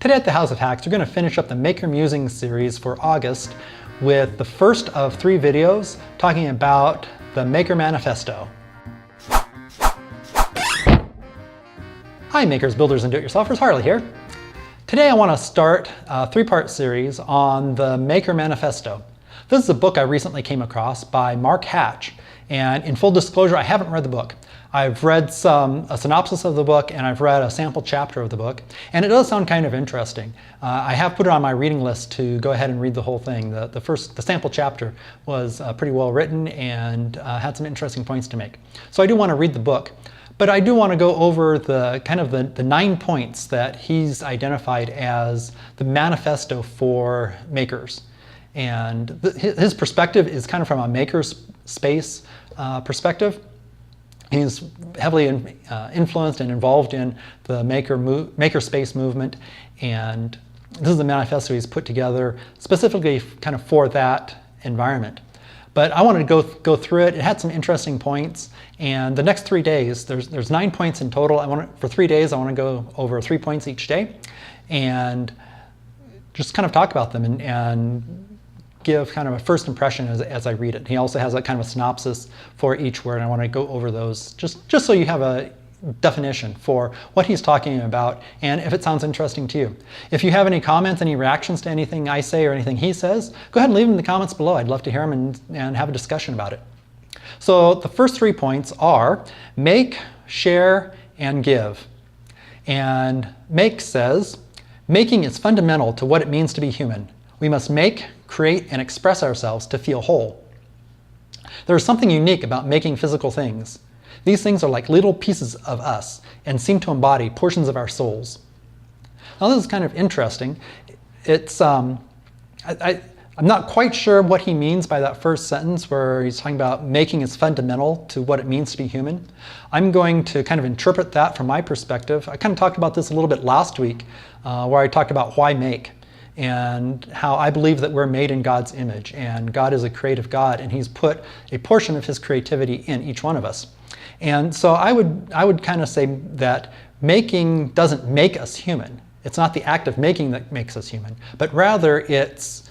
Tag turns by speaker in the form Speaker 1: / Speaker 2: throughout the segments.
Speaker 1: Today at the House of Hacks, we're going to finish up the Maker Musings series for August with the first of 3 videos talking about the Maker Manifesto. Hi makers, builders, and do-it-yourselfers, Harley here. Today I want to start a 3-part series on the Maker Manifesto. This is a book I recently came across by Mark Hatch, and in full disclosure, I haven't read the book. I've read a synopsis of the book, and I've read a sample chapter of the book, and it does sound kind of interesting. I have put it on my reading list to go ahead and read the whole thing. The sample chapter was pretty well written and had some interesting points to make. So I do want to read the book, but I do want to go over the 9 points that he's identified as the manifesto for makers. And his perspective is kind of from a maker's space perspective. He's heavily influenced and involved in the maker space movement, and this is the manifesto he's put together specifically kind of for that environment. But I wanted to go through it. It had some interesting points, and the next 3 days, there's 9 points in total. For 3 days, I want to go over 3 points each day, and just kind of talk about them and give kind of a first impression as I read it. He also has a kind of a synopsis for each word, and I want to go over those just so you have a definition for what he's talking about and if it sounds interesting to you. If you have any comments, any reactions to anything I say or anything he says, go ahead and leave them in the comments below. I'd love to hear them and have a discussion about it. So the first 3 points are make, share, and give. And make says, making is fundamental to what it means to be human. We must make, create, and express ourselves to feel whole. There is something unique about making physical things. These things are like little pieces of us and seem to embody portions of our souls. Now this is kind of interesting. It's I'm not quite sure what he means by that first sentence where he's talking about making is fundamental to what it means to be human. I'm going to kind of interpret that from my perspective. I kind of talked about this a little bit last week where I talked about why make, and how I believe that we're made in God's image, and God is a creative God, and he's put a portion of his creativity in each one of us. And so I would kind of say that making doesn't make us human. It's not the act of making that makes us human, but rather it's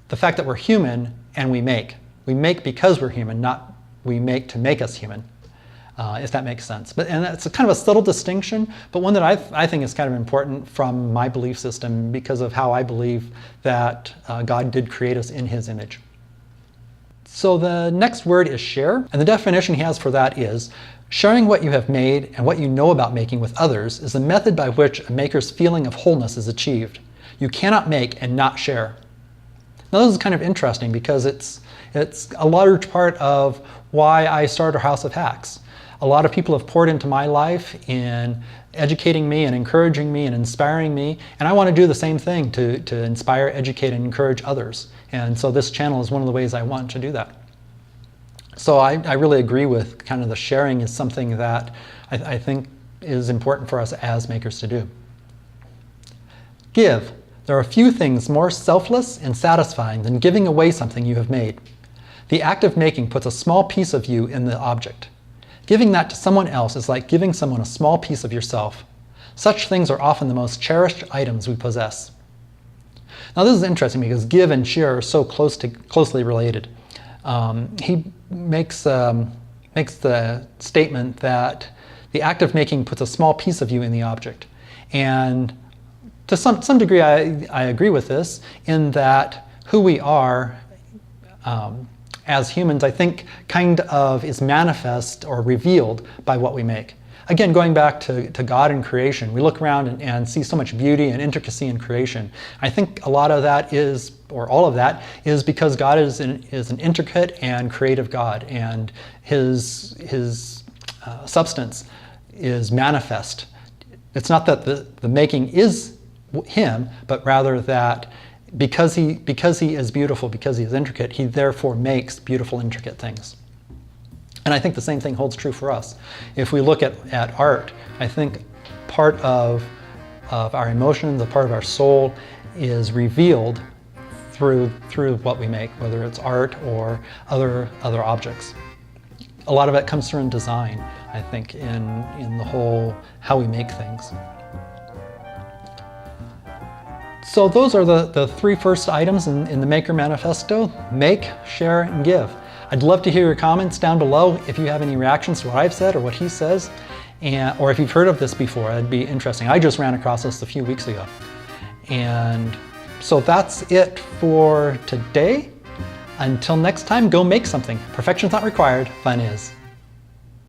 Speaker 1: the fact that we're human and we make. We make because we're human, not we make to make us human. If that makes sense. And that's kind of a subtle distinction, but one that I think is kind of important from my belief system because of how I believe that God did create us in his image. So the next word is share, and the definition he has for that is, sharing what you have made and what you know about making with others is the method by which a maker's feeling of wholeness is achieved. You cannot make and not share. Now this is kind of interesting because it's a large part of why I started House of Hacks. A lot of people have poured into my life in educating me and encouraging me and inspiring me, and I want to do the same thing to inspire, educate, and encourage others. And so this channel is one of the ways I want to do that. So I really agree with kind of the sharing is something that I think is important for us as makers to do. Give. There are few things more selfless and satisfying than giving away something you have made. The act of making puts a small piece of you in the object. Giving that to someone else is like giving someone a small piece of yourself. Such things are often the most cherished items we possess. Now this is interesting because give and share are so closely related. He makes the statement that the act of making puts a small piece of you in the object. And to some degree I agree with this in that who we are as humans, I think, kind of is manifest or revealed by what we make. Again, going back to God and creation, we look around and see so much beauty and intricacy in creation. I think a lot of that is, or all of that, is because God is an intricate and creative God, and his substance is manifest. It's not that the making is him, but rather that because he is beautiful, because he is intricate, he therefore makes beautiful, intricate things. And I think the same thing holds true for us. If we look at art, I think part of our emotions, a part of our soul is revealed through what we make, whether it's art or other objects. A lot of it comes through in design, I think, in the whole how we make things. So those are the three first items in the Maker Manifesto: make, share, and give. I'd love to hear your comments down below if you have any reactions to what I've said or what he says, or if you've heard of this before. That'd be interesting. I just ran across this a few weeks ago. And so that's it for today. Until next time, go make something. Perfection's not required, fun is.